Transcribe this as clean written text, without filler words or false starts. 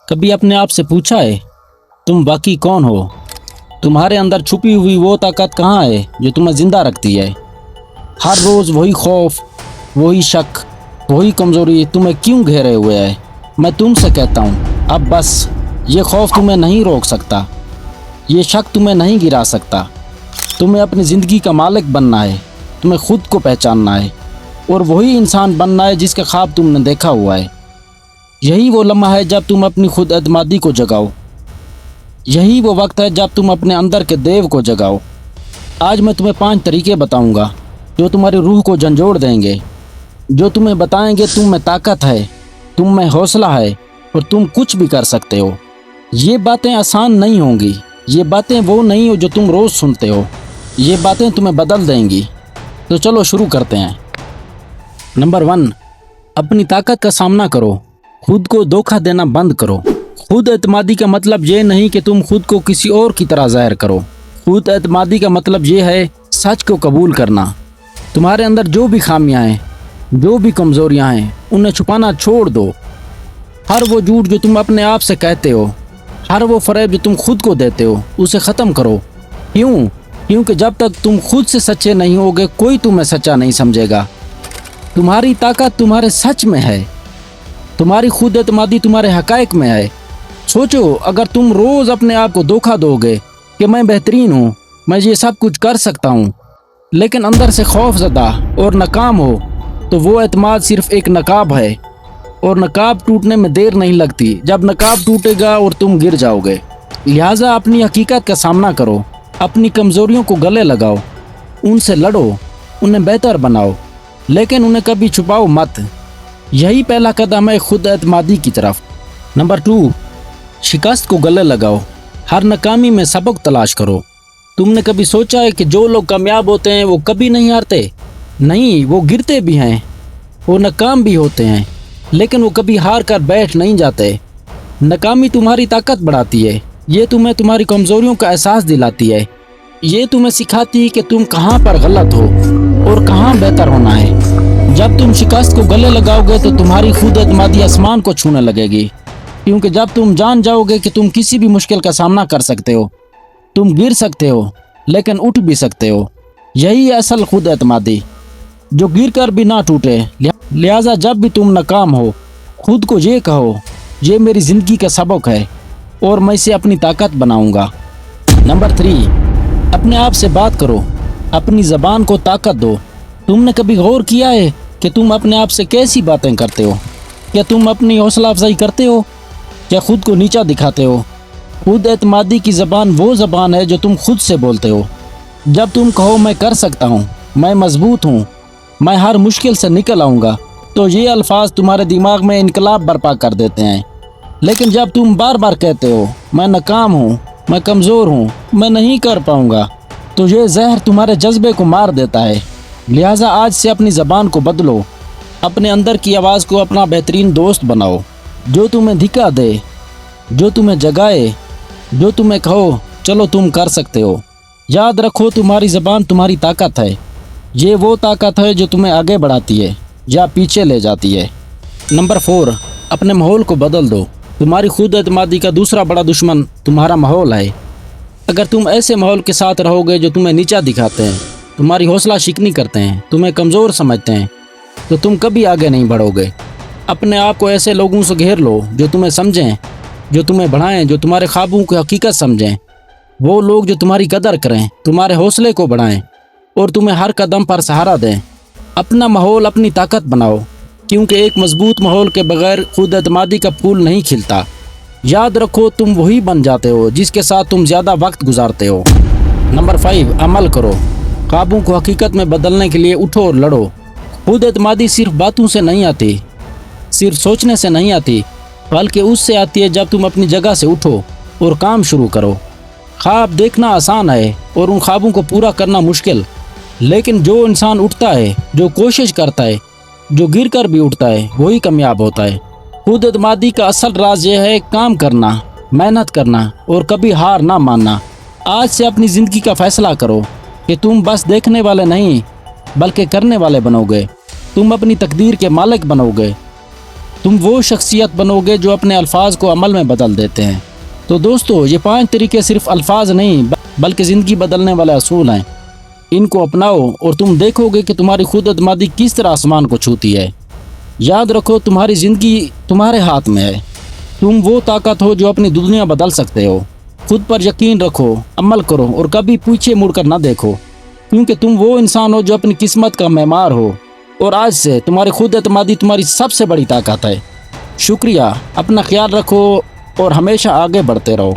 कभी अपने आप से पूछा है तुम वाकई कौन हो? तुम्हारे अंदर छुपी हुई वो ताकत कहाँ है जो तुम्हें जिंदा रखती है? हर रोज़ वही खौफ, वही शक, वही कमज़ोरी तुम्हें क्यों घेरे हुए है? मैं तुमसे कहता हूँ अब बस। ये खौफ तुम्हें नहीं रोक सकता, ये शक तुम्हें नहीं गिरा सकता। तुम्हें अपनी ज़िंदगी का मालिक बनना है, तुम्हें खुद को पहचानना है और वही इंसान बनना है जिसका ख्वाब तुमने देखा हुआ है। यही वो लम्हा है जब तुम अपनी खुद एतमादी को जगाओ। यही वो वक्त है जब तुम अपने अंदर के देव को जगाओ। आज मैं तुम्हें 5 तरीके बताऊंगा जो तुम्हारी रूह को झंझोड़ देंगे, जो तुम्हें बताएंगे तुम में ताकत है, तुम में हौसला है और तुम कुछ भी कर सकते हो। ये बातें आसान नहीं होंगी, ये बातें वो नहीं हो जो तुम रोज़ सुनते हो। ये बातें तुम्हें बदल देंगी। तो चलो शुरू करते हैं। नंबर 1, अपनी ताकत का सामना करो। खुद को धोखा देना बंद करो। खुद एतमादी का मतलब ये नहीं कि तुम खुद को किसी और की तरह ज़ाहिर करो। खुद एतमादी का मतलब ये है सच को कबूल करना। तुम्हारे अंदर जो भी खामियां हैं, जो भी कमज़ोरियां हैं, उन्हें छुपाना छोड़ दो। हर वो झूठ जो तुम अपने आप से कहते हो, हर वो फ़रेब जो तुम खुद को देते हो, उसे ख़त्म करो। क्यों? क्योंकि जब तक तुम खुद से सच्चे नहीं होगे कोई तुम्हें सच्चा नहीं समझेगा। तुम्हारी ताकत तुम्हारे सच में है, तुम्हारी खुद एतमादी तुम्हारे हक़ाइक़ में है। सोचो, अगर तुम रोज़ अपने आप को धोखा दोगे कि मैं बेहतरीन हूँ, मैं ये सब कुछ कर सकता हूँ, लेकिन अंदर से खौफज़दा और नाकाम हो, तो वो एतमाद सिर्फ़ एक नकाब है और नकाब टूटने में देर नहीं लगती। जब नकाब टूटेगा और तुम गिर जाओगे। लिहाजा अपनी हकीकत का सामना करो, अपनी कमज़ोरियों को गले लगाओ, उनसे लड़ो, उन्हें बेहतर बनाओ, लेकिन उन्हें कभी छुपाओ मत। यही पहला कदम है खुद एतमादी की तरफ। नंबर 2, शिकस्त को गले लगाओ। हर नाकामी में सबक तलाश करो। तुमने कभी सोचा है कि जो लोग कामयाब होते हैं वो कभी नहीं हारते? नहीं, वो गिरते भी हैं, वो नाकाम भी होते हैं, लेकिन वो कभी हार कर बैठ नहीं जाते। नाकामी तुम्हारी ताकत बढ़ाती है, ये तुम्हें तुम्हारी कमज़ोरियों का एहसास दिलाती है। ये तुम्हें सिखाती है कि तुम कहाँ पर गलत हो और कहाँ बेहतर होना है। जब तुम शिकस्त को गले लगाओगे तो तुम्हारी खुद एतमादी आसमान को छूने लगेगी, क्योंकि जब तुम जान जाओगे कि तुम किसी भी मुश्किल का सामना कर सकते हो, तुम गिर सकते हो लेकिन उठ भी सकते हो। यही है असल खुद एतमादी, जो गिर कर भी ना टूटे। लिहाजा जब भी तुम नाकाम हो, खुद को ये कहो, ये मेरी ज़िंदगी का सबक है और मैं इसे अपनी ताकत बनाऊंगा। नंबर 3, अपने आप से बात करो, अपनी ज़बान को ताकत दो। तुमने कभी गौर किया है कि तुम अपने आप से कैसी बातें करते हो? क्या तुम अपनी हौसला अफजाई करते हो या खुद को नीचा दिखाते हो? खुद एतमादी की ज़बान वो ज़बान है जो तुम खुद से बोलते हो। जब तुम कहो मैं कर सकता हूँ, मैं मजबूत हूँ, मैं हर मुश्किल से निकल आऊँगा, तो ये अल्फाज तुम्हारे दिमाग में इनकलाब बर्पा कर देते हैं। लेकिन जब तुम बार बार कहते हो मैं नाकाम हूँ, मैं कमज़ोर हूँ, मैं नहीं कर पाऊँगा, तो ये जहर तुम्हारे जज्बे को मार देता है। लिहाजा आज से अपनी ज़बान को बदलो, अपने अंदर की आवाज़ को अपना बेहतरीन दोस्त बनाओ, जो तुम्हें धिक्का दे, जो तुम्हें जगाए, जो तुम्हें कहो चलो तुम कर सकते हो। याद रखो, तुम्हारी ज़बान तुम्हारी ताकत है। ये वो ताकत है जो तुम्हें आगे बढ़ाती है या पीछे ले जाती है। नंबर 4, अपने माहौल को बदल दो। तुम्हारी खुद एतमादी का दूसरा बड़ा दुश्मन तुम्हारा माहौल है। अगर तुम ऐसे माहौल के साथ रहोगे जो तुम्हें नीचा दिखाते हैं, तुम्हारी हौसला शिकनी करते हैं, तुम्हें कमज़ोर समझते हैं, तो तुम कभी आगे नहीं बढ़ोगे। अपने आप को ऐसे लोगों से घेर लो जो तुम्हें समझें, जो तुम्हें बढ़ाएं, जो तुम्हारे ख्वाबों की हकीकत समझें। वो लोग जो तुम्हारी कदर करें, तुम्हारे हौसले को बढ़ाएं और तुम्हें हर कदम पर सहारा दें। अपना माहौल अपनी ताकत बनाओ, क्योंकि एक मजबूत माहौल के बगैर खुद एतमादी का फूल नहीं खिलता। याद रखो, तुम वही बन जाते हो जिसके साथ तुम ज़्यादा वक्त गुजारते हो। नंबर 5, अमल करो। ख्वाबों को हकीकत में बदलने के लिए उठो और लड़ो। खुद एतमादी सिर्फ बातों से नहीं आती, सिर्फ सोचने से नहीं आती, बल्कि उससे आती है जब तुम अपनी जगह से उठो और काम शुरू करो। ख्वाब देखना आसान है और उन ख्वाबों को पूरा करना मुश्किल, लेकिन जो इंसान उठता है, जो कोशिश करता है, जो गिर कर भी उठता है, वही कामयाब होता है। खुद एतमादी का असल राज ये है काम करना, मेहनत करना और कभी हार ना मानना। आज से अपनी ज़िंदगी का फैसला करो कि तुम बस देखने वाले नहीं बल्कि करने वाले बनोगे। तुम अपनी तकदीर के मालिक बनोगे। تم وہ شخصیت بنو گے جو اپنے الفاظ کو عمل میں بدل دیتے ہیں۔ تو دوستو، یہ 5 طریقے صرف الفاظ نہیں بلکہ زندگی بدلنے والے اصول ہیں۔ ان کو اپناؤ اور تم دیکھو گے کہ تمہاری خود اعتمادی کس طرح آسمان کو چھوتی ہے۔ یاد رکھو، تمہاری زندگی تمہارے ہاتھ میں ہے۔ تم وہ طاقت ہو جو اپنی دنیا بدل سکتے ہو۔ خود پر یقین رکھو، عمل کرو اور کبھی پیچھے مڑ کر نہ دیکھو، کیونکہ تم وہ انسان ہو جو اپنی قسمت کا معمار ہو، اور آج سے تمہاری خود اعتمادی تمہاری سب سے بڑی طاقت ہے۔ شکریہ، اپنا خیال رکھو اور ہمیشہ آگے بڑھتے رہو۔